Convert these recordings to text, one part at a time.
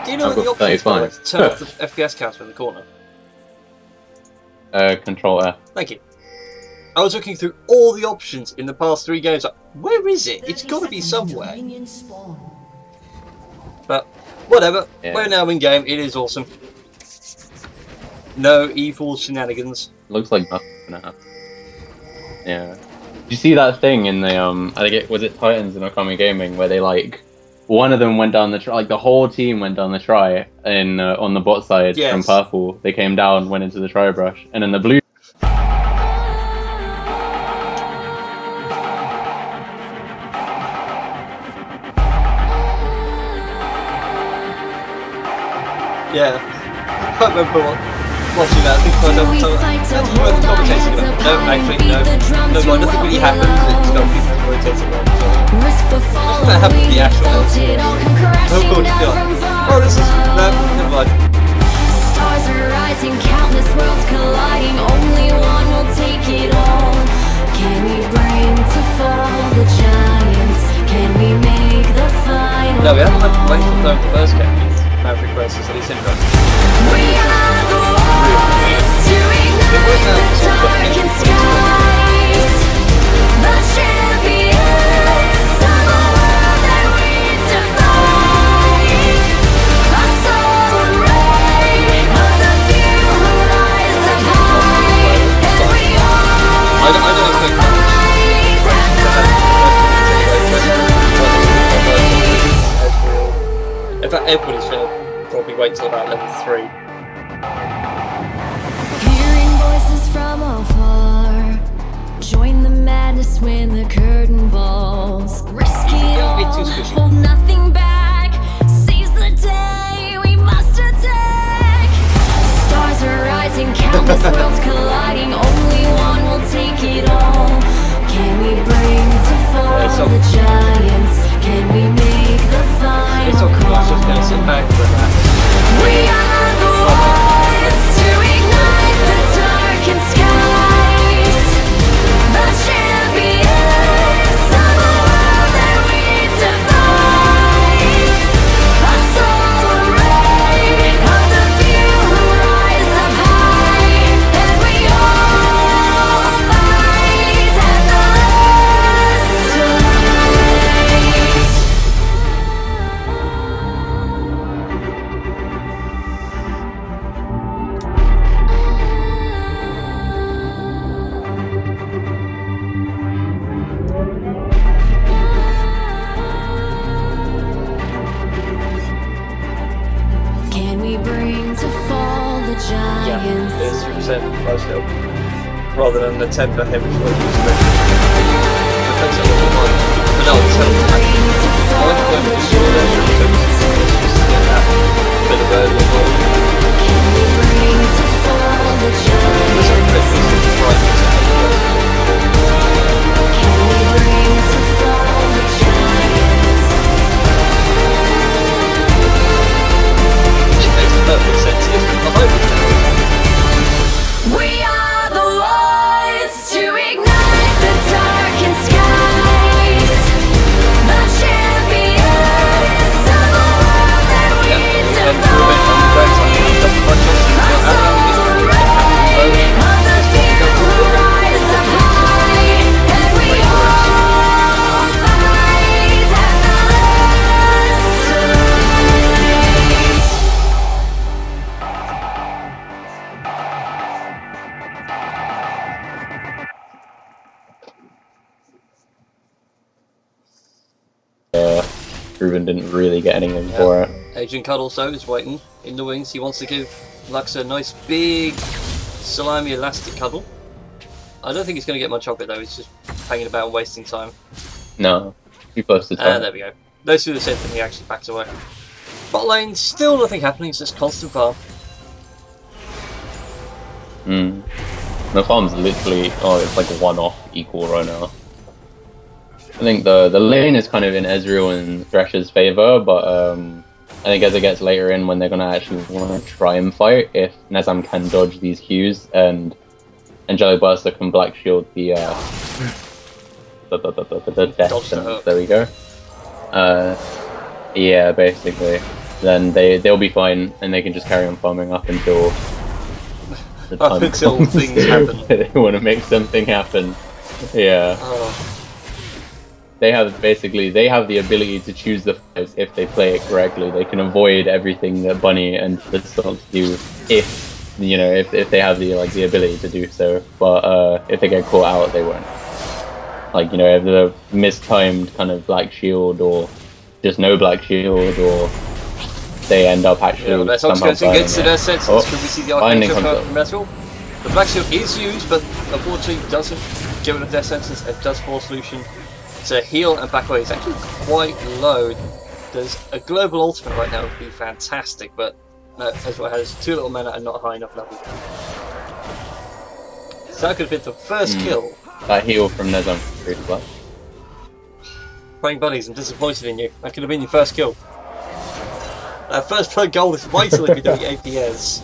Do you know I've what the got options are 35. to turn off the FPS counter in the corner? Control F. Thank you. I was looking through all the options in the past 3 games. Like, where is it? It's got to be somewhere. But whatever. Yeah. We're now in game. It is awesome. No evil shenanigans. Looks like nothing's gonna happen. Yeah. Did you see that thing in the I think was it Titans and Okami Gaming where they like one of them went down the like the whole team went down the try in on the bot side from purple. They came down, went into the try brush, and then the blue. Yeah. I can't remember watching that. I think I don't know. Worth commentating about. No, actually, no. No, like, nothing really happens. It's got people rotating around. So. Doesn't that happen in the actual LCS? Oh, God, you feel like, oh, this is. No, never mind. Stars are rising, countless worlds colliding. Only one will take it all. Can we bring to fall the giants? Can we make the final? No, we haven't had to wait for the first game. Maverick versus Elite Syndrome. We are the ones to ignite the darkened skies. The champions of a world that we defy. A solar ray of the few who rise up high. And we all I don't think in fact, everybody's going to probably wait till about level 3. hearing voices from afar. Join the madness when the curtain falls. Risk it all, hold nothing back. Seize the day, we must attack. Stars are rising, countless worlds colliding. Only one will take it all. Can we bring to fall the giants? Can we make the final It's okay, I was just going to sit back for that. We are the ones to ignite the darkened skies. The champions of a world that we defy. A solar ray of the few who rise up high. And we all fight at the last light. Can we bring to fall the Yeah, giants? it's 3% close hill. Rather than the 10 for heavy flow. Depends on what you want. But no, it's helpful. I like going to show that just to get that bit of early goal. Can we bring to fall the There's a bit giants? of brightness in it. Can we bring to fall the giants? It makes perfect sense if I'm open to it. We are the ones to ignite the darkened skies. The champions of a world that we defy. A solar ray of the few who rise up high. And we all fight at the last Ruben didn't really get anything for it. Agent Cuddle also is waiting in the wings. He wants to give Lux a nice big salami elastic cuddle. I don't think he's going to get much of it though. He's just hanging about and wasting time. No, too close to time. There we go. Those two the same thing. He actually backs away. Bot lane, still nothing happening. It's just constant farm. The farm's literally, it's like one-off equal right now. I think the lane is kind of in Ezreal and Thresh's favor, but I think as it gets later in when they're going to actually want to try and fight, if Nezam can dodge these Qs and Angelic Burster can black shield the death, there we go. Yeah, basically. then they'll be fine, and they can just carry on farming up until the time until comes. things happen. They want to make something happen. Yeah. Oh. They have the ability to choose the fights if they play it correctly. They can avoid everything that Bunny and the Stomps do if they have the ability to do so. But if they get caught out, they won't. Like, if the mistimed kind of black shield or just no black shield, or they end up actually somehow gets to their senses. Could we see the arcane shield from Metal? The black shield is used, but unfortunately doesn't get rid of their senses and does force Lucian to heal and back away. It's actually quite low. There's a global ultimate right now would be fantastic, but Ezreal has too little mana and not a high enough level. So that could have been the first kill. That heal from Nezam pretty well. Praying Bunnies, I'm disappointed in you. That could have been your first kill. First play goal is vital if you're doing APS.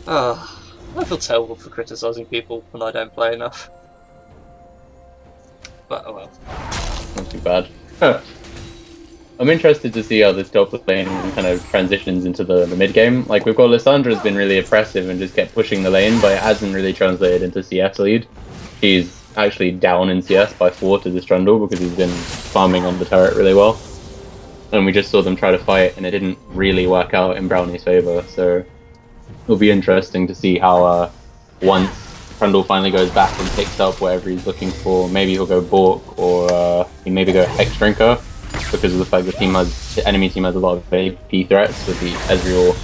I feel terrible for criticising people when I don't play enough. But oh well. Not too bad. I'm interested to see how this top lane kind of transitions into the mid game. Like, we've got Lyssandra's been really oppressive and just kept pushing the lane, but it hasn't really translated into CS lead. He's actually down in CS by 4 to this Trundle because he's been farming on the turret really well. And we just saw them try to fight, and it didn't really work out in Brownie's favour. So it'll be interesting to see how once Trundle finally goes back and picks up whatever he's looking for, maybe he'll go Bork, or he maybe go Hex Drinker, because of the fact the enemy team has a lot of AP threats with the Ezreal,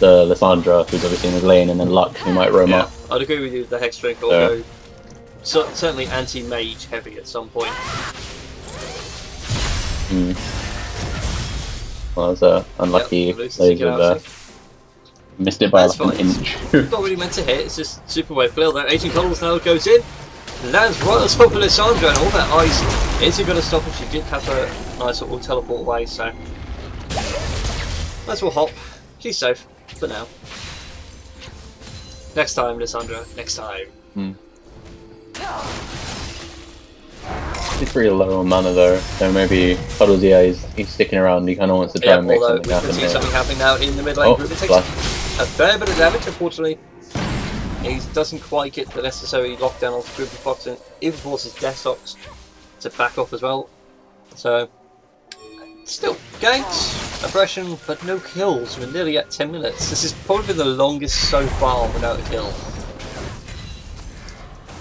the Lysandra, who's obviously in his lane, and then Lux, who might roam up. I'd agree with you, the Hex Drinker, although certainly anti-mage heavy at some point. Well, it was unlucky. Missed it by like an inch. It's not really meant to hit, it's just super wave clear. That 18 Coddles now goes in, lands right on top of Lysandra, and all that ice isn't going to stop her. She did have a nice little teleport away, so nice little hop. She's safe for now. Next time, Lysandra, next time. He's pretty low on mana though, so maybe Cuddles, he's sticking around. He kind of wants to try and make something happen. We can see something happening now in the mid lane group. It takes a fair bit of damage, unfortunately. He doesn't quite get the necessary lockdown on Groupie Fox, and even forces Deathsocks to back off as well. So, still, ganks, aggression, but no kills. We're nearly at 10 minutes. This has probably been the longest so far without a kill.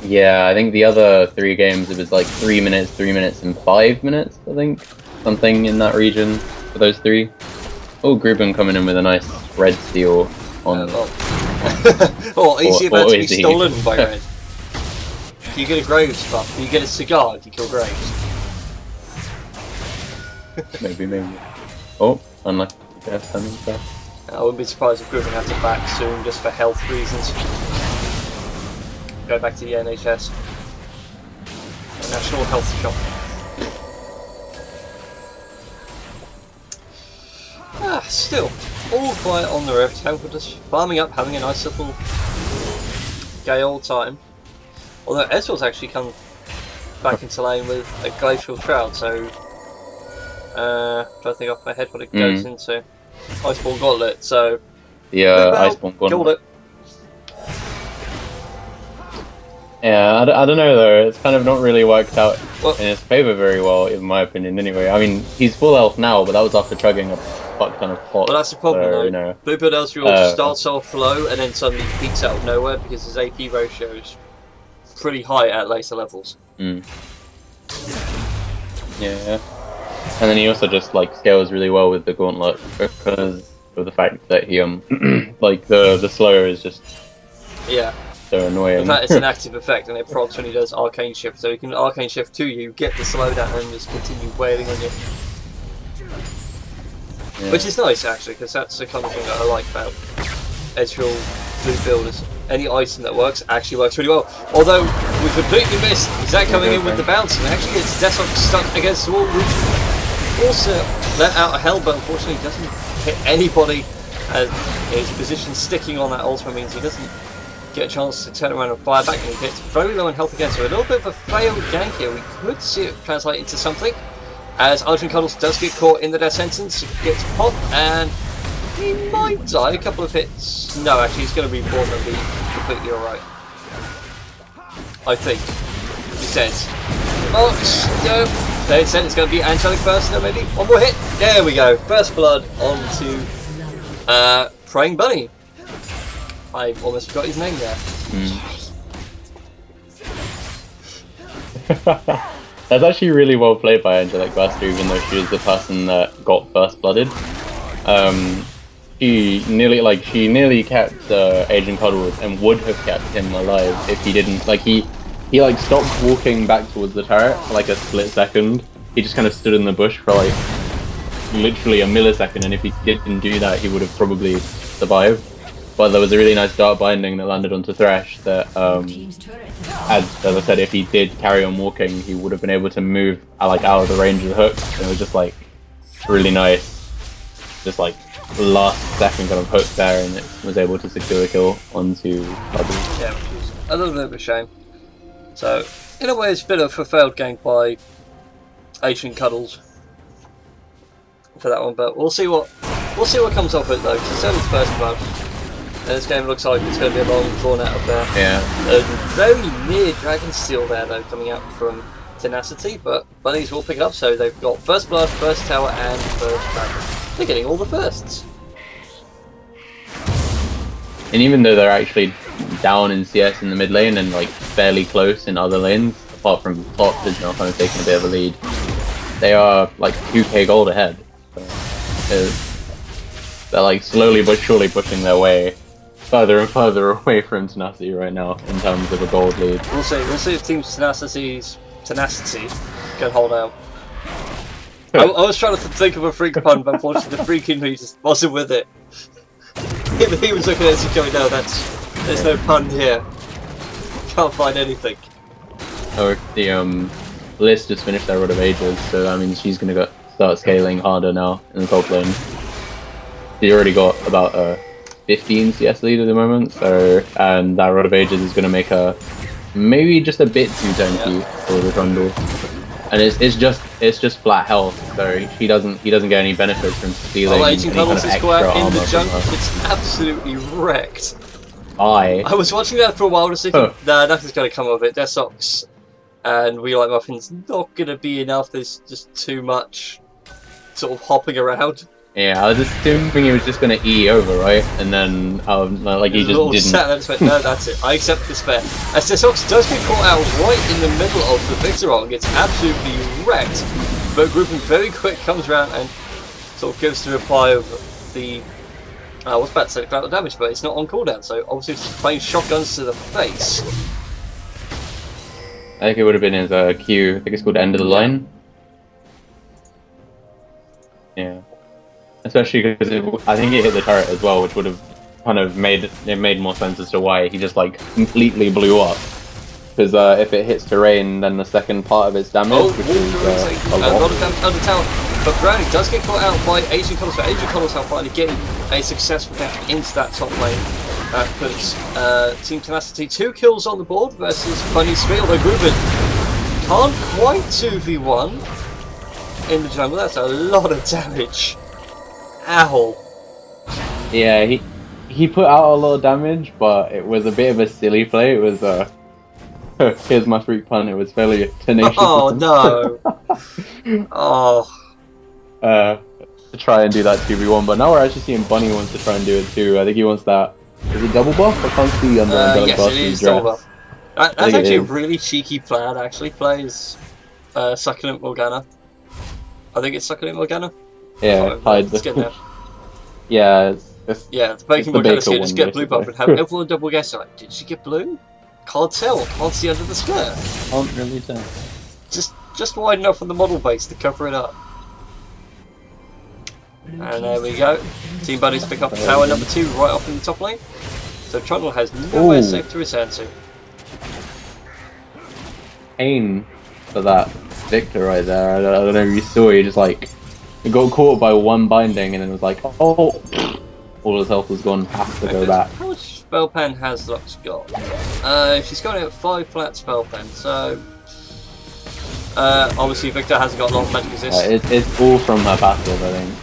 Yeah, I think the other 3 games it was like 3 minutes, 3 minutes, and 5 minutes, I think. Something in that region for those 3. Oh, Gruben coming in with a nice red steal on... Oh, is he about to be stolen by red? Do you get a Graves buff? Do you get a cigar? Do you kill Graves? maybe. Oh, unlucky. I wouldn't be surprised if Gruben had to back soon just for health reasons. Go back to the NHS. A National Health Shop. Still, all quiet on the rift. We're just farming up, having a nice little gay old time. Although Ezreal's actually come back into lane with a Glacial Shroud, so trying to think off my head what it goes into. Iceborne Gauntlet, so Iceborne Gauntlet. Killed it. Yeah, I don't know though, it's kind of not really worked out in his favour very well, in my opinion anyway. I mean, he's full health now, but that was after chugging a fuck ton of pots. Well, that's the problem though. You know. Blue Build Ezreal starts off low and then suddenly peaks out of nowhere because his AP ratio is pretty high at later levels. Yeah. And then he also just like scales really well with the Gauntlet because of the fact that he like the slower is just so annoying. In fact, it's an active effect, and it procs when he does Arcane Shift, so he can Arcane Shift to you, get the slowdown, and just continue wailing on you. Yeah. Which is nice, actually, because that's the kind of thing that I like about Ezreal Blue Builders. Any item that works actually works really well. Although, we completely missed Zach coming in with the bounce, and actually it's Deathsocks stuck against the wall. We also let out a hell, but unfortunately doesn't hit anybody, as his position sticking on that ultimate means he doesn't get a chance to turn around and fire back, and he gets very low in health again, so a little bit of a failed gank here. We could see it translate into something. As Arjun Cuddles does get caught in the death sentence, gets popped, and he might die. A couple of hits. No, actually, he's going to be born and be completely alright. I think. He says. Box, go. They said it's going to be Angelic first, then maybe one more hit. There we go. First blood onto Praying Bunny. I almost forgot his name there. That's actually really well played by Angelic Buster, even though she was the person that got first blooded. She nearly kept Agent Cuddles and would have kept him alive if he didn't. Like he stopped walking back towards the turret for like a split second. He just kind of stood in the bush for like literally a millisecond, and if he didn't do that, he would have probably survived. But there was a really nice dark binding that landed onto Thresh that, as I said, if he did carry on walking, he would have been able to move like out of the range of the hook. And it was just like really nice, just like last second kind of hook there, and it was able to secure a kill onto Bubby. Yeah, which was a little bit of a shame. So in a way, it's a bit of a failed gank by Agent Cuddles for that one, but we'll see what comes of it though, because it's only the first match. And this game looks like it's going to be a long drawn out affair. Yeah. Very near Dragon Steel there though, coming out from Tenacity, but Bunnies will pick it up, so they've got First Blood, First Tower, and First Dragon. They're getting all the firsts. And even though they're actually down in CS in the mid lane and like fairly close in other lanes, apart from top is now kind of taking a bit of a lead, they are like 2k gold ahead. So, they're like slowly but surely pushing their way further and further away from Tenacity right now in terms of a gold lead. We'll see if Team Tenacity can hold out. I was trying to think of a freak pun, but unfortunately the freak in me just wasn't with it. He was looking at us and going, no, there's no pun here. Can't find anything. Oh, the Liz just finished their Rod of Ages, so that means she's gonna start scaling harder now in the top lane. She already got about a 15 CS lead at the moment, so and that Rod of Ages is going to make her maybe just a bit too tanky for the Trundle, and it's just flat health, so he doesn't get any benefits from stealing any kind of extra armor. In the junk, it's absolutely wrecked. I was watching that for a while, just thinking, nah, nothing's going to come of it. Their socks and We Like Muffins not going to be enough. There's just too much sort of hopping around. Yeah, I was assuming he was just going to E over, right? And then, like, he just didn't. Sat there and just went, no, that's it. I accept despair. As Tesox does get caught out right in the middle of the Victorol and gets absolutely wrecked. But grouping very quick comes around and sort of gives the reply of the... I was about to say collateral damage, but it's not on cooldown, so obviously it's playing shotguns to the face. I think it would have been his Q. I think it's called End of the Line. Yeah. Especially because I think it hit the turret as well, which would have kind of made more sense as to why he just like completely blew up. Because if it hits terrain, then the second part of its damage, which is a lot of damage under tower. But Brownie does get caught out by Agent Cuddles. So Agent Cuddles are finally getting a successful dash into that top lane. That puts Team Tenacity 2 kills on the board versus Bunny's 3, although Gruben can't quite 2v1 in the jungle. That's a lot of damage. Ow. Yeah, he put out a lot of damage, but it was a bit of a silly play. It was here's my freak pun. It was fairly tenacious. Oh no. To try and do that 2v1, but now we're actually seeing Bunny wants to try and do it too. I think he wants that. Is it double buff? I can't see under yes, it is double buff. That's actually a really cheeky plan. Actually, plays Succulent Morgana. I think it's Succulent Morgana. Yeah, hide the... Yeah, the Baking Morgana skin, just get blue buff and have everyone double guess, like, did she get blue? Can't tell, can't see under the skirt. Can't really tell. Just wide enough on the model base to cover it up. And there we go. Team Buddies pick up tower number 2 right off in the top lane. So Trundle has nowhere safe to return to. Pain for that Victor right there. I don't know if you saw, he just like... He got caught by one binding and then was like, oh, all his health was gone, has to go back. How much spell pen has Lux got? She's got out 5 flat spell pen, so Obviously Victor hasn't got a lot of magic resist. It's all from her passive, I think.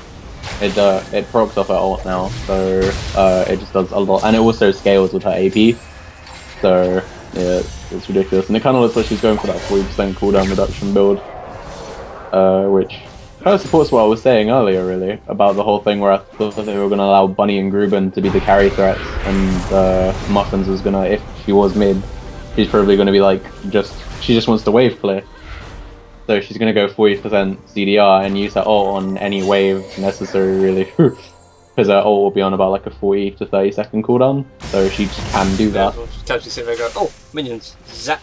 It procs off her ult now, so it just does a lot, and it also scales with her AP. So yeah, it's ridiculous, and it kind of looks like she's going for that 40% cooldown reduction build, which kind of supports what I was saying earlier, really, about the whole thing where I thought that they were going to allow Bunny and Gruben to be the carry threats, and Muffins was gonna, if she was mid, she's probably going to be like she just wants to wave clear. So she's going to go 40% CDR and use her ult on any wave necessary, really. Because her ult will be on about like a 40 to 30 second cooldown. So she just can do that. We'll just casually sit there and go, oh, minions, zap.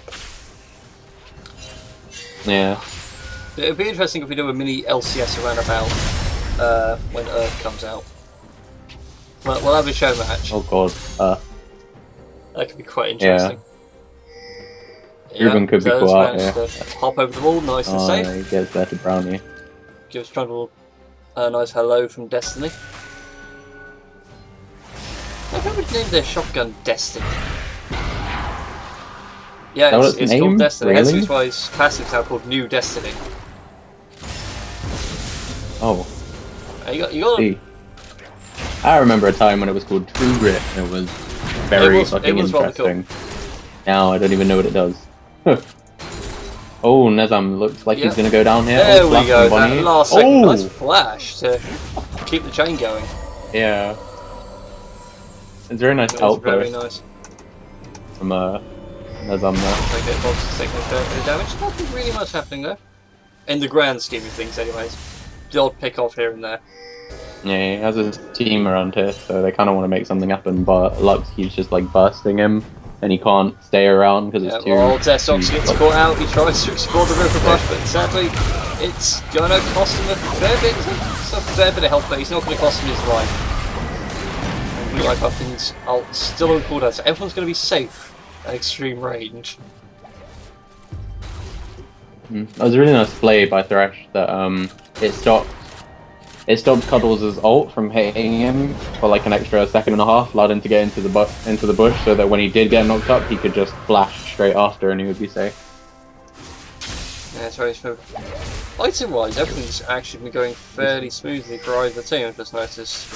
Yeah. It would be interesting if we do a mini LCS around about when Earth comes out. We'll have a show match. Oh god. That could be quite interesting. Ruben could be cool out here. Hop over the wall, nice and safe. He gets there to Brownie. Gives Trundle a nice hello from Destiny. I think we'd name their shotgun Destiny. Yeah, it's called Destiny. Really? That's why his passive's now called New Destiny. Oh. You got I remember a time when it was called True Grit, and it was very fucking interesting. Cool. Now I don't even know what it does. Oh, Nezam looks like he's gonna go down here. There we go, that last second, nice flash to keep the chain going. Yeah. It's very nice output. Very nice. From Nezam there. Take box, taking a fair bit of damage. Nothing really much happening there. In the grand scheme of things, anyways. The odd pick off here and there. Yeah, he has his team around here, so they kind of want to make something happen, but Lux keeps just like bursting him. And he can't stay around because it's too... Well, Desox gets caught out, he tries to explore the river bush, but sadly, it's going to cost him a fair bit. It's a fair bit of health, but he's not going to cost him his life. And Blue Eye Puffins are still on cooldown, so everyone's going to be safe at extreme range. That was a really nice play by Thresh that it stopped Cuddles' ult from hitting him for like an extra second and a half, allowed him to get into the bush, so that when he did get knocked up, he could just flash straight after and he would be safe. Yeah, it's very smooth. Item-wise, everything's actually been going fairly smoothly for either team, I've just noticed.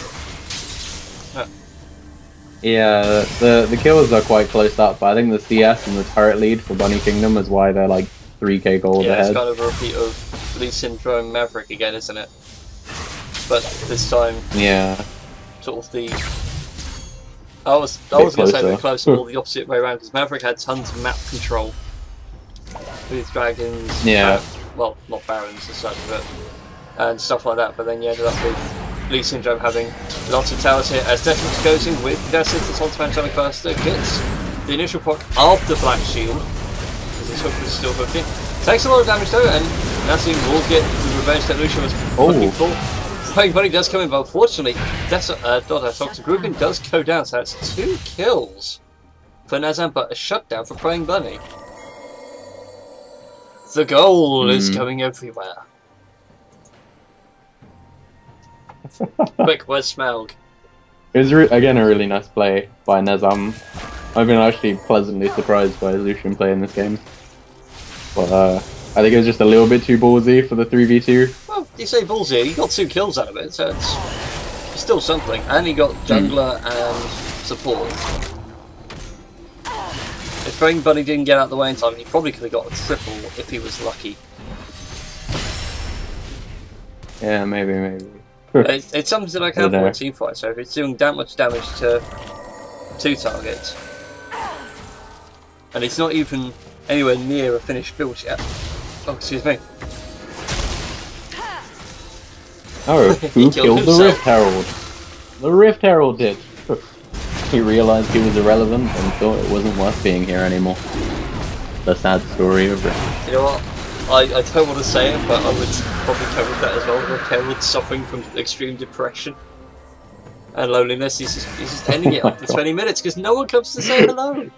Yeah, the kills are quite close up, but I think the CS and the turret lead for Bunny Kingdom is why they're like 3k gold ahead. Yeah, it's kind of a repeat of Lee Syndrome Maverick again, isn't it? But this time, sort of the... I was going to say a bit closer, or the opposite way around, because Maverick had tons of map control with dragons, well, not barons as such, but and stuff like that. But then you ended up with Lee Syndrome having lots of towers here, as Deathwitch goes in with Deathwitch onto Angelic Burster, gets the initial proc after Black Shield, because his hook was still hooked in. Takes a lot of damage though, and Nassim will get the revenge that Lucia was looking for. Praying Bunny does come in, but unfortunately, Toxic Grouping does go down, so that's 2 kills for Nazam, but a shutdown for Praying Bunny. The goal is going everywhere. Quick, where's Smaug? It was again a really nice play by Nezam. I've been actually pleasantly surprised by Lucian play in this game. But I think it was just a little bit too ballsy for the 3v2. Well, you say ballsy, he got 2 kills out of it, so it's still something. And he got jungler and support. If Praying Bunny didn't get out of the way in time, he probably could have got a triple if he was lucky. Yeah, maybe. It's something that I can for a team fight, so if it's doing that much damage to 2 targets, and it's not even anywhere near a finished build yet. Oh, excuse me. Oh, who killed the Rift Herald? The Rift Herald did. He realized he was irrelevant and thought it wasn't worth being here anymore. The sad story of Rift. You know what? I don't want to say it, but I would probably cover that as well. Rift Herald suffering from extreme depression and loneliness. He's just ending it after 20 minutes because no one comes to say hello.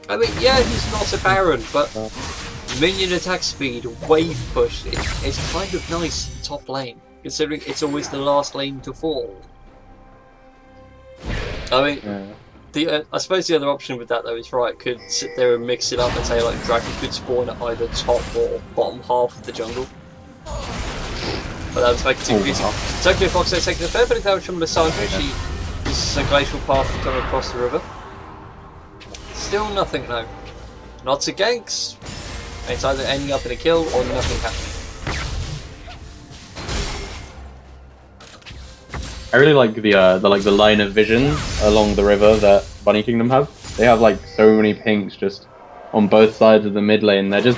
I mean, yeah, he's not a Baron, but minion attack speed, wave push, it's kind of nice top lane, considering it's always the last lane to fall. I mean, I suppose the other option with that though is right, could sit there and mix it up and say like Dragon could spawn at either top or bottom half of the jungle. But that would make it too confusing. Tokyo Fox has taken a fair bit of damage from Lissandra. She uses a glacial path to come across the river. Still nothing though. Lots of ganks. It's either ending up in a kill or nothing happening. I really like the line of vision along the river that Bunny Kingdom have. They have like so many pinks just on both sides of the mid lane. They're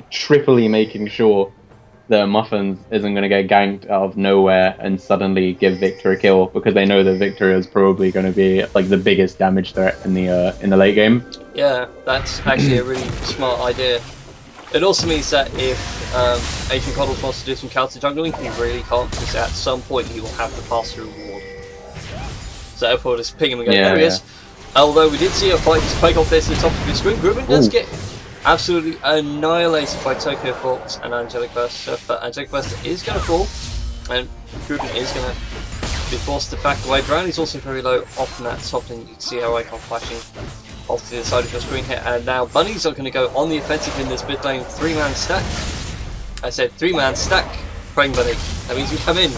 triply making sure that Muffins isn't going to get ganked out of nowhere and suddenly give Victor a kill, because they know that Victor is probably going to be like the biggest damage threat in the late game. Yeah, that's actually a really smart idea. It also means that if Agent Coddles wants to do some counter jungling, he really can't, because at some point he will have to pass through a ward. So therefore just ping him and go, there he is. Although we did see a fight just break off there to the top of your screen, Grubin does get absolutely annihilated by Tokyo Fox and Angelic Burst, but Angelic Burst is going to fall, and Grubin is going to be forced to back away. Brown is also very low off from that top, and you can see our icon flashing off to the side of your screen here. And now Bunnies are going to go on the offensive in this mid lane 3-man stack. I said 3-man stack, Praying Bunny. That means we come in.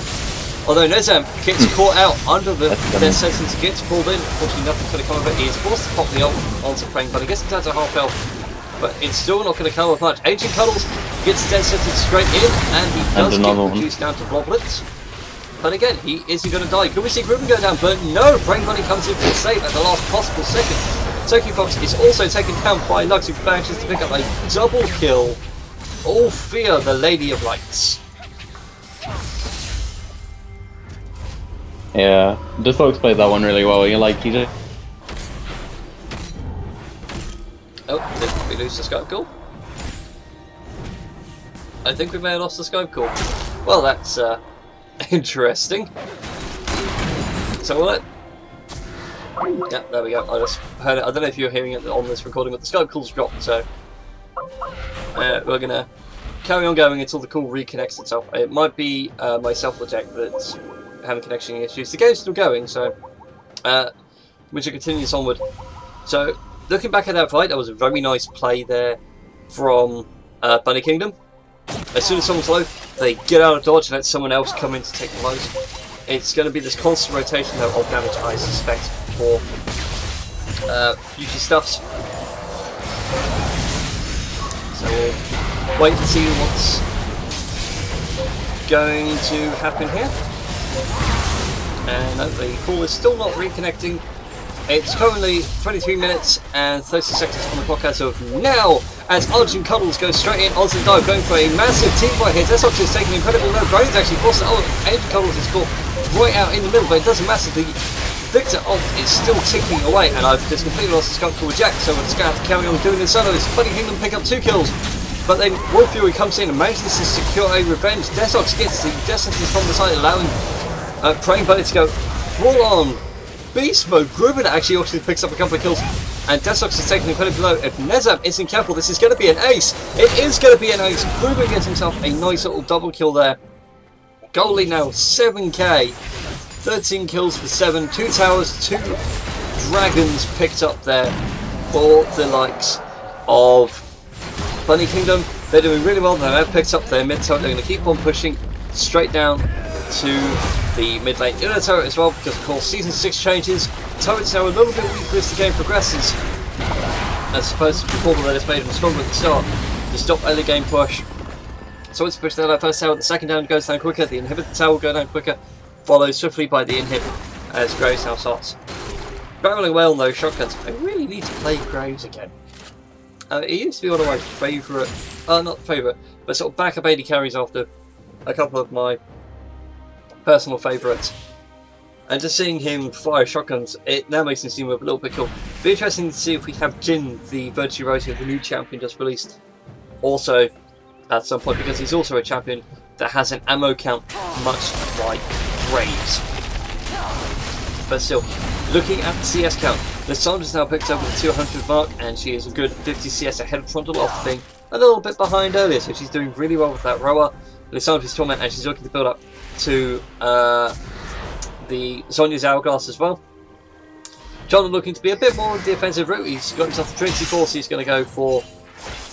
Although Nezam gets caught out under the death sentence, gets pulled in. Unfortunately, nothing's going to come of it. He is forced to pop the ult onto Praying Bunny. Gets him down to half health, but it's still not going to come with much. Agent Cuddles gets death sentence straight in, and he does get reduced down to bloblets. But again, he isn't going to die. Could we see Grubin go down? But no, Praying Bunny comes in for the save at the last possible second. Tokyo Fox is also taken down by Lux, who manages to pick up a double kill. All fear the Lady of Lights. Yeah, just Fox played that one really well. He just... Oh, did we lose the Skype call? I think we may have lost the Skype call. Well, that's interesting. So what? Yeah, there we go. I just heard it. I don't know if you're hearing it on this recording, but the Skype call's dropped, so we're gonna carry on going until the call reconnects itself. It might be myself or Jack that's having connection issues. The game's still going, so we should continue this onward. So, looking back at that fight, that was a very nice play there from Bunny Kingdom. As soon as someone's low, they get out of dodge and let someone else come in to take the blows. It's going to be this constant rotation though of damage, I suspect, for future stuffs. So we'll wait and see what's going to happen here. And the call is still not reconnecting. It's currently 23 minutes and 30 seconds on the clock as of now, as Argent Cuddles goes straight in onto the dive, going for a massive team fight here. Desox is taking incredibly low. Brain's actually forced it. Oh, Argent Cuddles is caught right out in the middle, but it doesn't matter. The Victor ult is still ticking away, and I've just completely lost the skunk call with Jack, so we're just going to have to carry on doing this. It's Bunny Kingdom pick up 2 kills, but then Wolf Fury comes in and manages to secure a revenge. Desox gets the death sentence from the side, allowing Praying Bunny to go full on beast mode. Grubin actually picks up a couple of kills, and Desox is taking incredibly low. If Nezab isn't careful, this is going to be an ace. It is going to be an ace. Grubin gets himself a nice little double kill there. Goalie now 7k, 13 kills for 7, 2 towers, 2 dragons picked up there for the likes of Bunny Kingdom. They're doing really well. They have picked up their mid turret. They're going to keep on pushing straight down to the mid lane inner turret as well, because of course season 6 changes. Turrets now a little bit weaker as the game progresses, as opposed to before they just made them stronger at the start to stop early game push. So it's pushed down that first tower, the second down goes down quicker, the inhibitor tower will go down quicker, followed swiftly by the inhib as Graves now starts barreling away on those shotguns. I really need to play Graves again. He used to be one of my favourite, not favourite, but sort of backup AD carries after a couple of my personal favourites. And just seeing him fire shotguns, it now makes him seem a little bit cool. Be interesting to see if we have Jin, the Virtuoso, the new champion just released, also at some point, because he's also a champion that has an ammo count much like Graves. But still, looking at the CS count, Lissandra's now picked up with the 200 mark, and she is a good 50 CS ahead of Frontal after being a little bit behind earlier, so she's doing really well with that Roa. Lissandra's Torment, and she's looking to build up to the Zhonya's Hourglass as well. John looking to be a bit more on the offensive route. He's got himself a Trinity Force. He's going to go for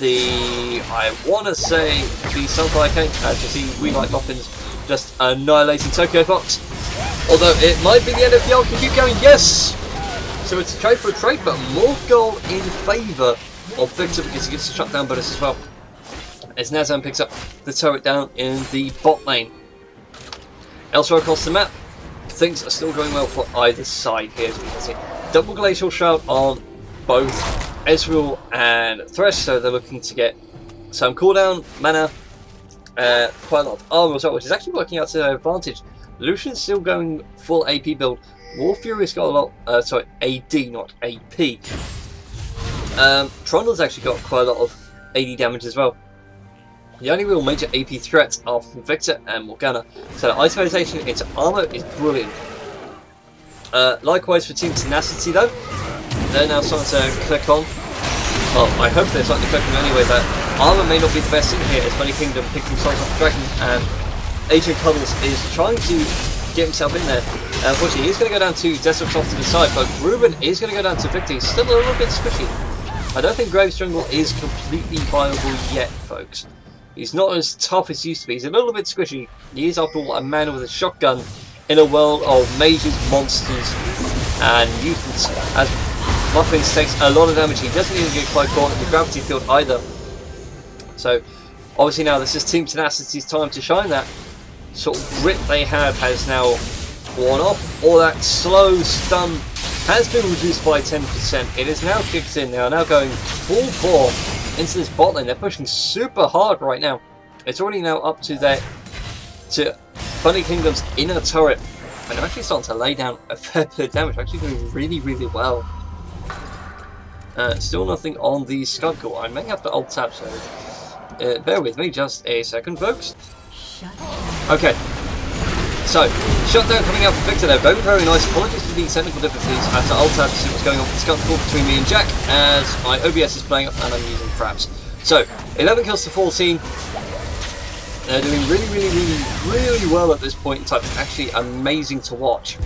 the, I want to say, the Sunfire Cake. As you see, we like Muffins just annihilating Tokyo Fox. Although it might be the end of the arc. Can keep going. Yes! So it's a trade for a trade, but more goal in favour of Victor because he gets a shutdown bonus as well. As Nazan picks up the turret down in the bot lane. Elsewhere across the map, things are still going well for either side here, as we can see. Double Glacial Shroud on both Ezreal and Thresh, so they're looking to get some cooldown, mana, quite a lot of armor as well, which is actually working out to their advantage. Lucian's still going full AP build. War Fury's got a lot, sorry, AD, not AP. Trundle's actually got quite a lot of AD damage as well. The only real major AP threats are from Victor and Morgana, so itemization into armor is brilliant. Likewise for Team Tenacity though, they're now starting to click on. Well, I hope they're starting to click on anyway, that armor may not be the best thing here, as Bunny Kingdom picking themselves off the Dragon, and Adrian Cuddles is trying to get himself in there. Unfortunately, he's going to go down to Desert off to the side, but Ruben is going to go down to Victor. He's still a little bit squishy. I don't think Graves Jungle is completely viable yet, folks. He's not as tough as he used to be. He's a little bit squishy. He is, after all, a man with a shotgun in a world of mages, monsters, and mutants. As Muffins takes a lot of damage, he doesn't even get quite caught in the gravity field either. So, obviously now this is Team Tenacity's time to shine. That sort of grit they have has now worn off. All that slow stun has been reduced by 10%. It is now kicked in. They are now going full bore into this bot lane. They're pushing super hard right now. It's already now up to their Bunny Kingdom's inner turret, and they're actually starting to lay down a fair bit of damage. Actually doing really, really well. Still nothing on the Skunk. I may have to alt tab, so bear with me just a second, folks. Okay, so shutdown coming out from Victor there. Very, very nice. Apologies for the technical difficulties. I have to alt tab to see what's going on with the Skunk between me and Jack, as my OBS is playing up and I'm using fraps. So 11 kills to 14. They're doing really, really, really, really well at this point in time. It's actually amazing to watch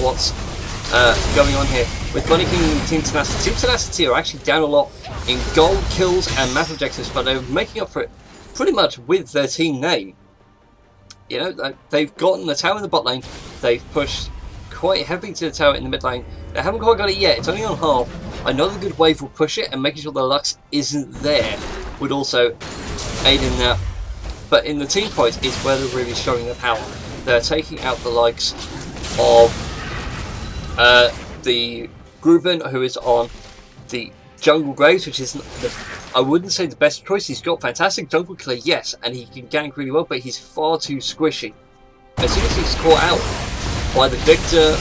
what's going on here with Bunny King and Team Tenacity. Team Tenacity are actually down a lot in gold, kills and map objectives, but they're making up for it pretty much with their team name. You know, they've gotten the tower in the bot lane, they've pushed quite heavily to the tower in the mid lane. They haven't quite got it yet, it's only on half. Another good wave will push it, and making sure the Lux isn't there would also aid in that. But in the team fight is where they're really showing their power. They're taking out the likes of the Gruben, who is on the Jungle Graves, which is, I wouldn't say the best choice. He's got fantastic jungle clear, yes, and he can gank really well, but he's far too squishy. As soon as he's caught out by the Victor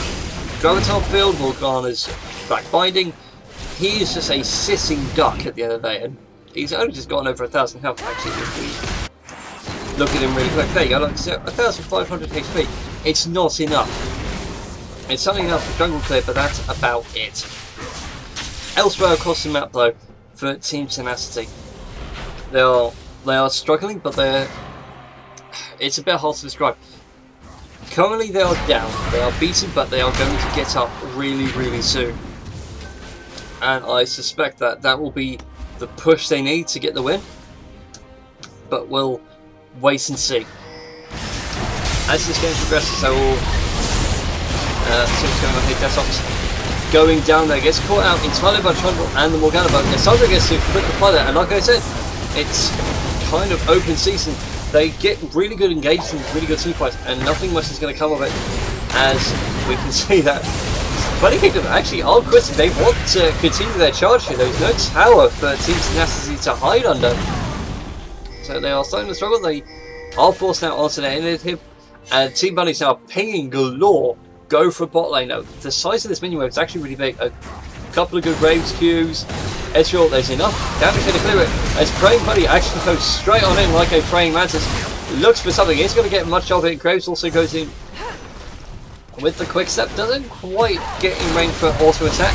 Graviton field, Morgana's backbinding, he is just a sitting duck at the end of the day, and he's only just gotten over 1,000 health actually if we look at him really quick. There you go, like 1,500 HP. It's not enough. It's something enough for jungle clear, but that's about it. Elsewhere across the map though, for Team Tenacity, they are struggling, but it's a bit hard to describe. Currently they are down, they are beaten, but they are going to get up really, really soon. And I suspect that that will be the push they need to get the win. But we'll wait and see. As this game progresses, they will see what's going on here. Desox going down there, gets caught out entirely by Trundle and the Morgana, but Cassandra gets to complete the play there. And like I said, it's kind of open season. They get really good engagement, really good team fights, and nothing much is going to come of it. As we can see that Bunny Kingdom actually are quitting. They want to continue their charge here. There's no tower for Team Tenacity to hide under. So they are starting to struggle. They are forced now onto their initiative, and Team Bunny's now pinging galore. Go for bot lane. Now, the size of this mini wave is actually really big. A couple of good Graves Qs. Ezreal, there's enough damage to clear it. As Praying Bunny actually goes straight on in like a Praying Mantis. Looks for something. He's going to get much of it. Graves also goes in with the quick step. Doesn't quite get in range for auto attack.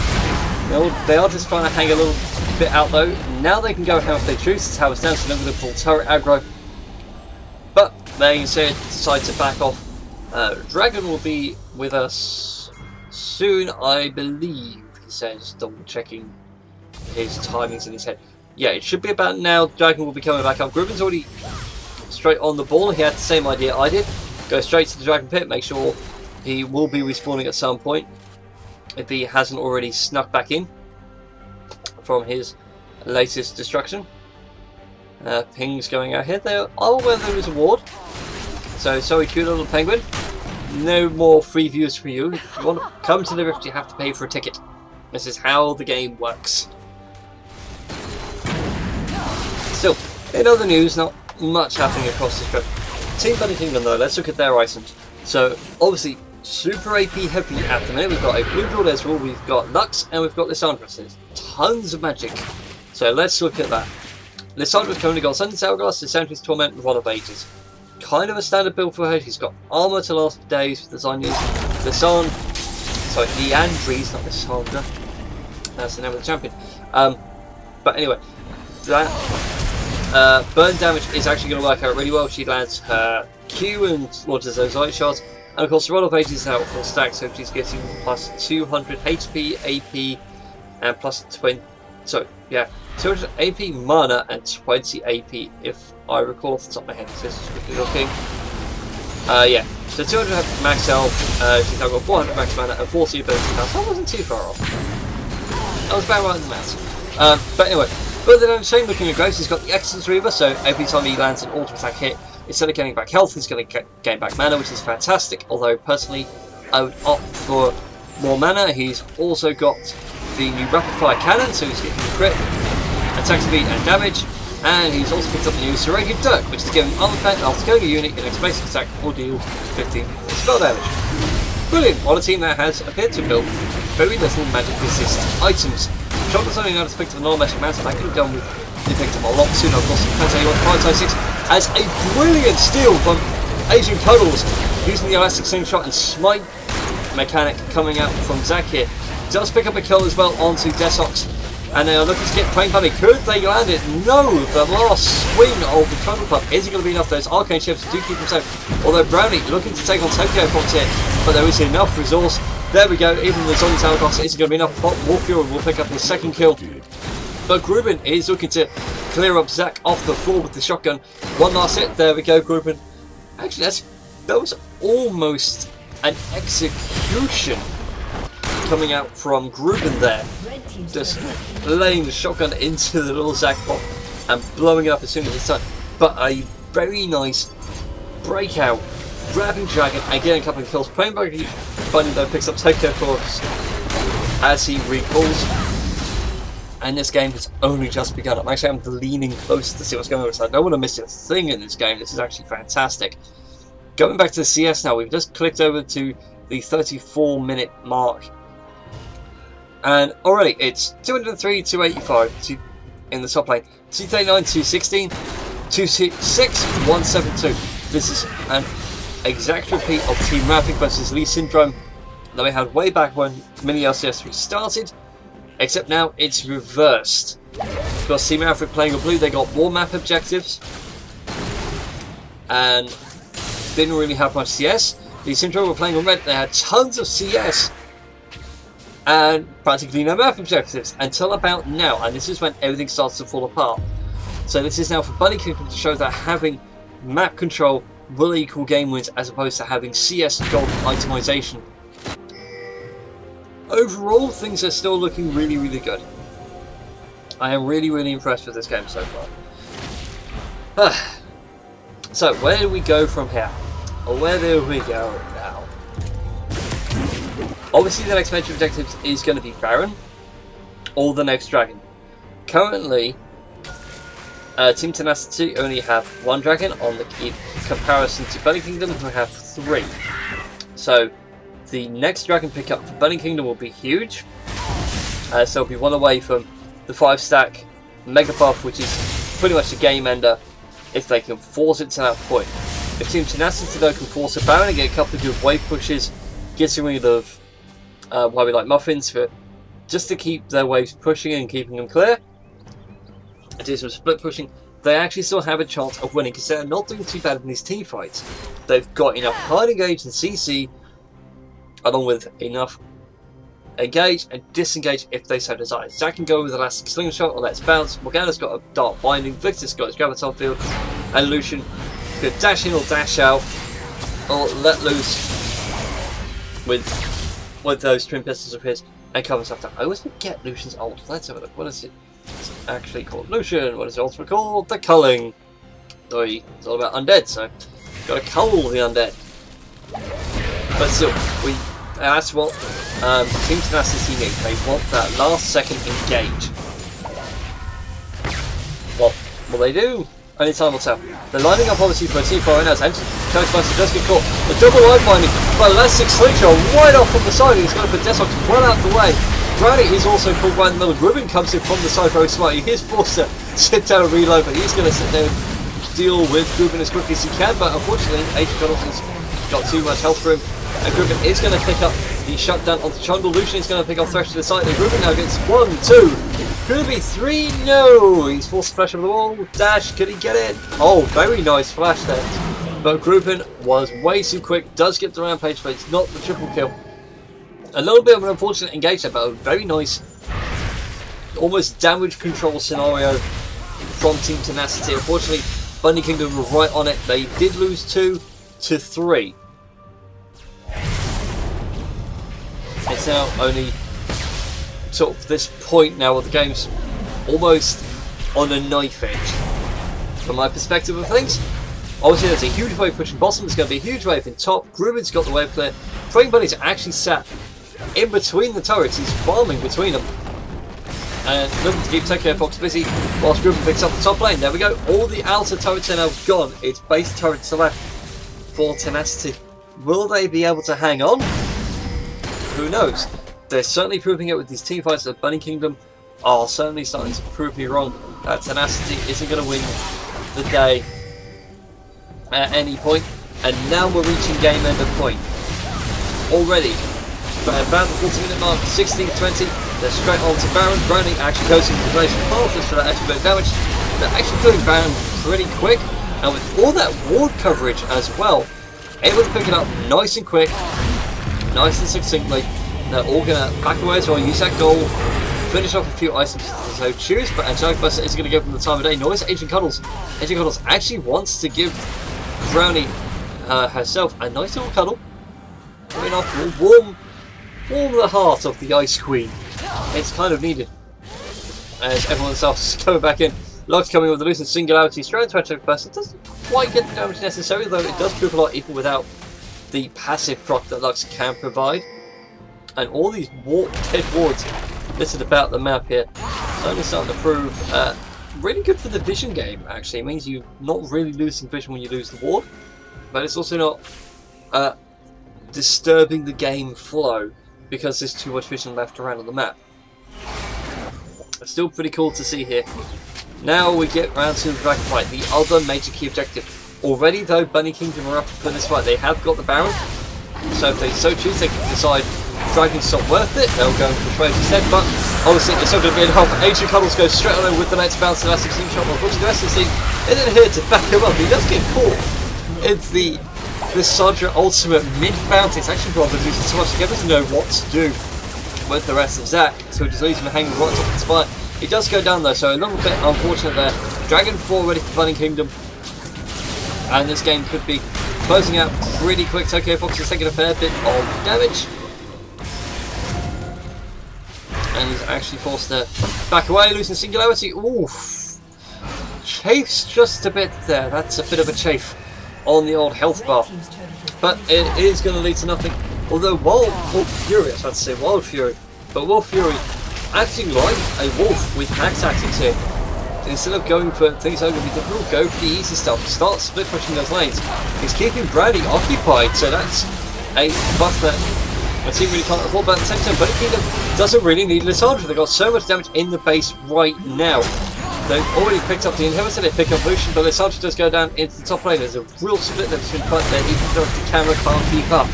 They are just trying to hang a little bit out though. Now they can go how if they choose. The tower's down, so they're going to pull turret aggro. But they instead decide to back off. Dragon will be with us soon, I believe, he says, double checking his timings in his head. Yeah, it should be about now. Dragon will be coming back up. Gruben's already straight on the ball. He had the same idea I did. Go straight to the Dragon Pit, make sure he will be respawning at some point, if he hasn't already snuck back in from his latest destruction. Ping's going out here. They are aware there is a ward. So, sorry, cute little penguin. No more free views for you. If you want to come to the Rift, you have to pay for a ticket. This is how the game works. Still, in other news, not much happening across the strip. Team Bunny Kingdom, though, let's look at their items. So, obviously, super AP heavy at the minute. We've got a Blue Jewel Ezreal, we've got Lux, and we've got Lissandra. So there's tons of magic. So let's look at that. Lissandra's currently got Sun's Hourglass, Lissandra's Torment, and Rod of Ages. Kind of a standard build for her. She's got armor to last for days with the Zanyas. Leandries, not Lissandra. That's the name of the champion. But anyway, that burn damage is actually going to work out really well. She lands her Q and launches those light shots. And of course, the Rod of Ages is out full stack, so she's getting plus 200 HP, AP, and plus 20. So, yeah, 200 AP mana and 20 AP, if I recall off the top of my head. So this is quickly looking. Yeah, so 200 max health, she's now got 400 max mana and 40 ability now, so I wasn't too far off. I was about right in the maths. But anyway, further down the chain, looking at Grace, he's got the Essence Reaver, so every time he lands an auto attack hit, instead of getting back health, he's going to gain back mana, which is fantastic. Although, personally, I would opt for more mana. He's also got the new Rapid Fire Cannon, so he's getting crit, attack speed and damage. And he's also picked up the new Serrated Dirk, which is giving armor effect after killing a unit in an explosive attack or deal 15 spell damage. Brilliant, on a team that has appeared to build very little magic resist items. Shotgun's only now picked up a non-magic mountain, that could have done with they picked up a lot sooner. Of course, depends how you want to prioritize it. As a brilliant steal from Asian Cuddles, using the elastic slingshot and smite mechanic coming out from Zach here. Does pick up a kill as well onto Desox, and they are looking to get Praying Bunny. Could they land it? No! The last swing of the Cuddle Club isn't going to be enough. Those arcane ships do keep him safe. Although Brownie looking to take on Tokyo Fox here, but there is enough resource. There we go, even the Zombie Tower Cost isn't going to be enough. Warfury will pick up his second kill. But Gruben is looking to clear up Zach off the floor with the shotgun. One last hit. There we go, Gruben. Actually, that was almost an execution coming out from Gruben there. Just laying the shotgun into the little Zach bot and blowing it up as soon as it's done. But a very nice breakout, grabbing Dragon and getting a couple of kills. Praying Bunny though picks up Tokyo Force as he recalls. And this game has only just begun. I'm leaning closer to see what's going on. So I don't want to miss a thing in this game. This is actually fantastic. Going back to the CS now, we've just clicked over to the 34-minute mark. And already it's 203, 285 in the top lane, 239, 216, 266, 172. This is an exact repeat of Team Rapid versus Lee Syndrome that we had way back when Mini LCS restarted. Except now it's reversed. Because Team Alfred playing on blue, they got more map objectives and didn't really have much CS. The Syndrome were playing on red, they had tons of CS and practically no map objectives until about now, and this is when everything starts to fall apart. So this is now for Bunny Kingdom to show that having map control will equal game wins as opposed to having CS gold itemization. Overall, things are still looking really, really good. I am really, really impressed with this game so far. So, where do we go from here? Or where do we go now? Obviously, the next major objective is going to be Baron, or the next Dragon. Currently, Team Tenacity only have one Dragon on the comparison to Bunny Kingdom, who have 3. So, the next Dragon pickup for Bunny Kingdom will be huge. So it'll be one away from the 5-stack Mega Buff, which is pretty much a game ender if they can force it to that point. If Team Tenacity though can force a Baron and get a couple of good wave pushes, getting rid of why we like Muffins, for just to keep their waves pushing and keeping them clear, and do some split pushing, they actually still have a chance of winning because they're not doing too bad in these team fights. They've got enough hard engage and CC, along with enough engage and disengage if they so desire. Zack can go with Elastic Slingshot or Let's Bounce. Morgana's got a Dark Binding. Victor's got his Graviton Field. And Lucian could dash in or dash out or let loose with those Twin Pistols of his and cover stuff down. I always forget Lucian's ult. Let's have a look. What is it actually called? Lucian. What is the ultimate called? The Culling. It's all about undead, so got to cull the undead. But still, that's what Team Tenacity need. They want that last second engage. What will they do? Only time will tell. They're lining up obviously for a team fight right now. Coach Buster does get caught. The double line binding, but Elastic Slingshot right off from the side. He's going to put Deathlock well out the way. Brownie is also caught right in the middle. Ruben comes in from the side very smart. He is forced to sit down and reload, but he's going to sit there and deal with Ruben as quickly as he can. But unfortunately, Agent Cuddles got too much health for him. And Ruben is going to pick up the shutdown onto Chundle. Lucian is going to pick up Thresh to the side. And Ruben now gets 1, 2. Could it be 3? No! He's forced to flash over the wall. Dash, could he get it? Oh, very nice flash there. But Gruben was way too quick. Does get the rampage, but it's not the triple kill. A little bit of an unfortunate engagement, but a very nice, almost damage control scenario from Team Tenacity. Unfortunately, Bunny Kingdom were right on it. They did lose 2 to 3. It's now only sort of this point now where the game's almost on a knife edge. From my perspective of things, obviously there's a huge wave pushing bottom, there's going to be a huge wave in top. Gruben's got the wave clear. Praying Bunny's actually sat in between the turrets, he's farming between them. And looking to keep Tokyo Fox busy whilst Gruben picks up the top lane. There we go, all the outer turrets are now gone. It's base turrets left for Tenacity. Will they be able to hang on? Who knows? They're certainly proving it with these team fights. The Bunny Kingdom are certainly starting to prove me wrong. That Tenacity isn't going to win the day at any point. And now we're reaching game end of point. Already, but about the 40-minute mark, 16-20, they're straight on to Baron. Browning actually goes into the relation path just for that extra bit of damage. They're actually killing Baron pretty quick. And with all that ward coverage as well, able to pick it up nice and quick, nice and succinctly. They're all going to back away as well, use that goal, finish off a few items to so choose, but Angelic Buster isn't going to give them the time of day, nor is Agent Cuddles. Agent Cuddles actually wants to give Brownie herself a nice little cuddle. I mean, after all, warm the heart of the Ice Queen. It's kind of needed. As everyone else is coming back in. Lux coming with the Lucent Singularity, straight to Angelic Buster. It doesn't quite get the damage necessary, though it does prove a lot even without the passive proc that Lux can provide. And all these head wards littered about the map here certainly starting to prove really good for the vision game, actually. It means you're not really losing vision when you lose the ward, but it's also not disturbing the game flow because there's too much vision left around on the map. It's still pretty cool to see here. Now we get round to the dragon fight, the other major key objective. Already though, Bunny Kingdom are up for this fight. They have got the Baron, so if they so choose, they can decide Dragon's not worth it, they'll go for trade instead, but obviously it's not going to be enough. Agent Cuddles goes straight on with the next bounce Elastic Slingshot, but unfortunately the rest of the team isn't here to back him up. He does get caught. It's the Sandra ultimate mid-bounce. It's actually rather losing so much together to know what to do with the rest of Zack, so just leaves him hanging right top of the spire. He does go down though, so a little bit unfortunate there. Dragon 4 ready for Bunny Kingdom, and this game could be closing out pretty quick. Tokyo Fox is taking a fair bit of damage. And he's actually forced to back away, losing Singularity. Oof. Chafes just a bit there. That's a bit of a chafe on the old health bar. But it is going to lead to nothing. Although Wolf Fury, I was about to say Wild Fury, but Wolf Fury acting like a wolf with hack tactics here. Instead of going for things that are going to be difficult, go for the easy stuff. Start split pushing those lanes. He's keeping Brady occupied, so that's a buff that my team really can't afford, but at the same time, Bunny Kingdom doesn't really need Lissandra. They've got so much damage in the base right now. They've already picked up the inhibitor, they pick up Lucian, but Lissandra does go down into the top lane. There's a real split there between front there, even though the camera can't keep up.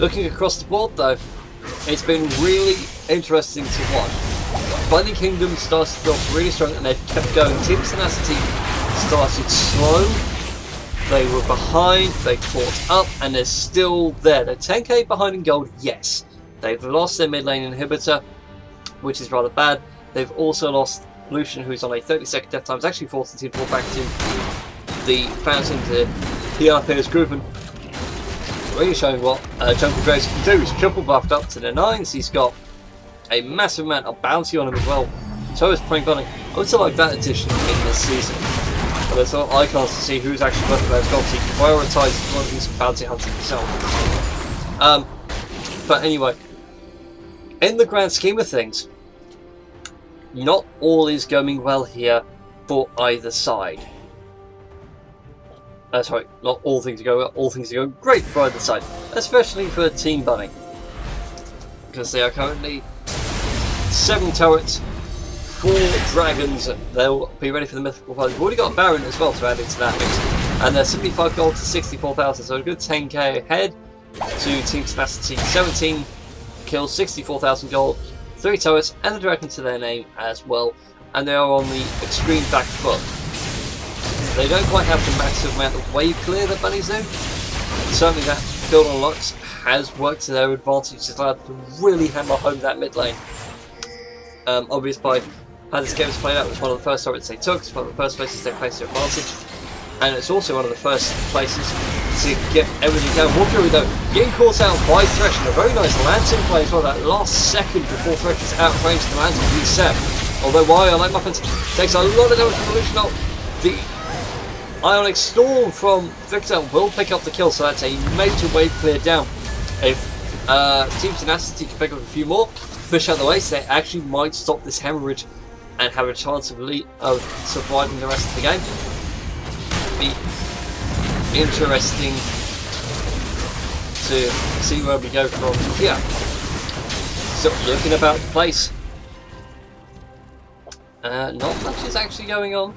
Looking across the board though, it's been really interesting to watch. Bunny Kingdom started to feel really strong and they've kept going. Team Tenacity started slow. They were behind, they caught up, and they're still there. They're 10k behind in gold, yes. They've lost their mid lane inhibitor, which is rather bad. They've also lost Lucian, who's on a 30-second death time. It's actually forced the team to fall back to the fountain to heal up his Groovin. Really showing what Jungle Graves can do. He's triple buffed up to the 9s. He's got a massive amount of bounty on him as well. So is Praying Bunny. I would like that addition in this season. But there's a lot of icons to see who's actually working those goals. He can prioritise one of these bounty hunting himself. But anyway, in the grand scheme of things, not all is going well here for either side. Sorry, not all things are going well. All things are going great for either side, especially for Team Bunny, because they are currently 7 turrets, 4 dragons. They'll be ready for the mythical fight. They've already got a Baron as well to add into that mix, and they're 75 gold to 64,000, so a good 10k ahead to Team Tenacity. 17 kills, 64,000 gold, 3 turrets, and the dragon to their name as well, and they are on the extreme back foot. They don't quite have the massive amount of wave clear that bunnies do. Certainly that build on Lux has worked to their advantage. It's allowed to really hammer home that mid lane. Obvious by how this game is played out, it was one of the first turrets they took. It's one of the first places they placed their advantage. And it's also one of the first places to get everything down. Walker though, getting caught out by Thresh, and a very nice Lantern play as well. That last second before Thresh is out of range, the Lantern reset. Although why I like Muffins takes a lot of damage from Lucian. The Ionic Storm from Victor will pick up the kill, so that's a major wave clear down. If Team Tenacity can pick up a few more, push out the way, so they actually might stop this hemorrhage and have a chance of surviving the rest of the game. Be interesting to see where we go from here. So looking about the place, not much is actually going on.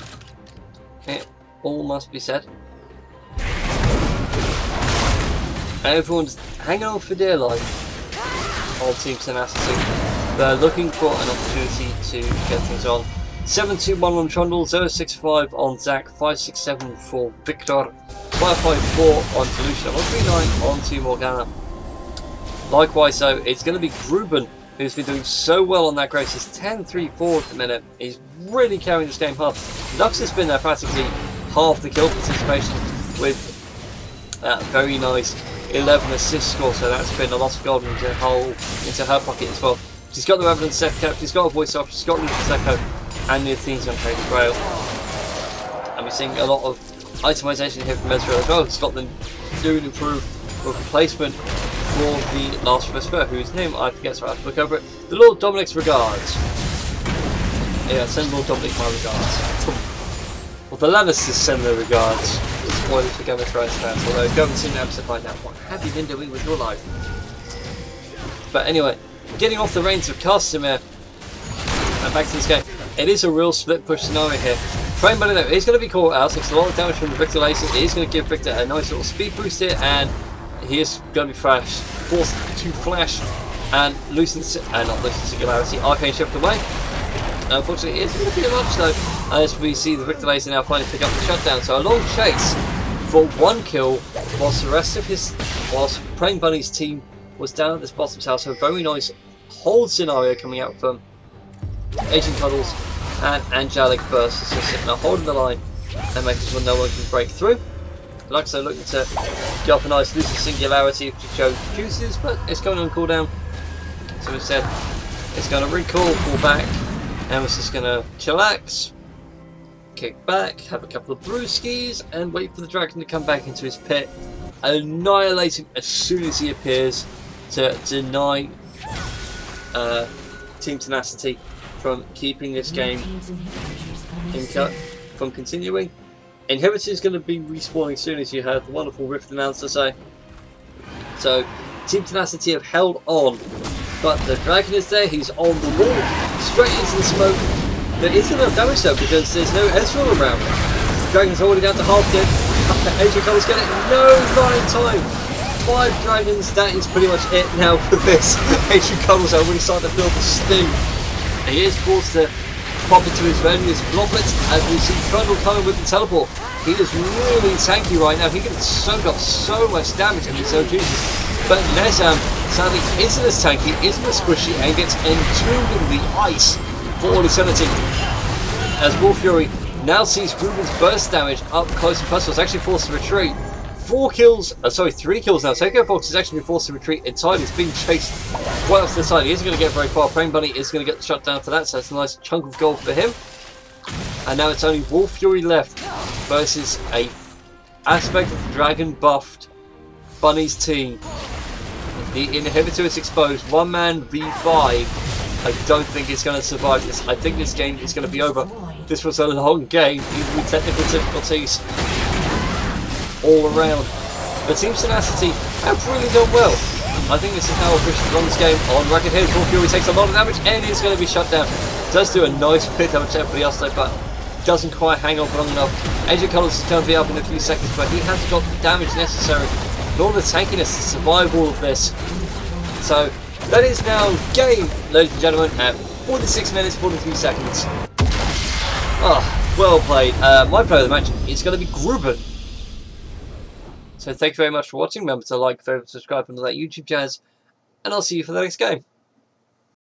It all must be said. Everyone's hanging on for dear life on Team Tenacity. They're looking for an opportunity to get things on. 721 on Trundle, 065 on Zac, 567 for Victor, 554 on Lucian, 139 on Team Morgana. Likewise though, it's going to be Gruben who's been doing so well on that Grace. He's 10-3-4 at the minute. He's really carrying this game hard. Lux has been there practically half the kill participation with that very nice 11 assist score, so that's been a lot of gold into her pocket as well. She's got the Revenant Set Cap, she's got a voice off, she's got Lucas Echo, and the Athene's on Trade Grail. And we're seeing a lot of itemization here from Ezreal as well. He's got the new and improved replacement for the last Whisper, whose name I forget, so I have to look over it. The Lord Dominic's regards. Yeah, send Lord Dominic my regards. Well, the Lannisters send their regards. Spoilers for Game of Thrones fans, although go and see the episode right now. What have you been doing with your life? But anyway, getting off the reins of Castamere and back to this game. It is a real split push scenario here. Praying Bunny though is going to be caught out. Takes a lot of damage from the Victor Laces. It is going to give Victor a nice little speed boost here, and he is going to be forced to flash and loosen, not loosen Singularity. Arcane shift away. Unfortunately, it's going to be a much though, as we see the Victor Laser now finally pick up the shutdown. So a long chase for 1 kill, whilst Praying Bunny's team was down at this bottom tower. So a very nice hold scenario coming out from Agent Cuddles and Angelic Burst. So sitting there holding the line and making sure no one can break through. Lux are looking to get off a nice looser Singularity if Joe chooses, but it's going on cooldown. So instead, it's going to recall, pull back, and it's just going to chillax, kick back, have a couple of brewskis, and wait for the dragon to come back into his pit, annihilate him as soon as he appears to deny Team Tenacity from keeping this game from continuing. Inhibitor is going to be respawning soon, as you heard the wonderful Rift announcer say. So Team Tenacity have held on, but the dragon is there. He's on the wall, straight into the smoke. There isn't enough damage though because there's no Ezreal around. The dragon's already down to half dead. Agent Cuddles get it. No running time. 5 dragons. That is pretty much it now for this. Agent Cuddles are really starting to feel the sting. He is forced to pop into his various bloblets as we see Trundle coming with the teleport. He is really tanky right now. He can soak up so much damage and he so chooses. But Nezam sadly isn't as tanky, isn't as squishy, and gets entombed in the ice for all eternity. As Wolf Fury now sees Ruben's burst damage up close and personal, is actually forced to retreat. 3 kills now. Takeover Fox is actually been forced to retreat entirely. He's being chased right off to the side. He isn't going to get very far. Praying Bunny is going to get the shutdown for that, so that's a nice chunk of gold for him. And now it's only Wolf Fury left versus a aspect of Dragon buffed Bunny's team. The inhibitor is exposed. 1 man v5. I don't think it's going to survive this. I think this game is going to be over. This was a long game, even with technical difficulties all around. But Team Tenacity have really done well. I think this is how officials run this game on record here. Wolf Fury takes a lot of damage and is going to be shut down. Does do a nice bit damage to everybody else though, but doesn't quite hang on for long enough. Agent Colors is going to be up in a few seconds, but he has got the damage necessary, nor the tankiness to survive all of this. So that is now game, ladies and gentlemen, at 46 minutes 43 seconds. Oh, well played. My player of the match is going to be Gruben. So thank you very much for watching. Remember to like, favorite, subscribe, and all that YouTube jazz. And I'll see you for the next game.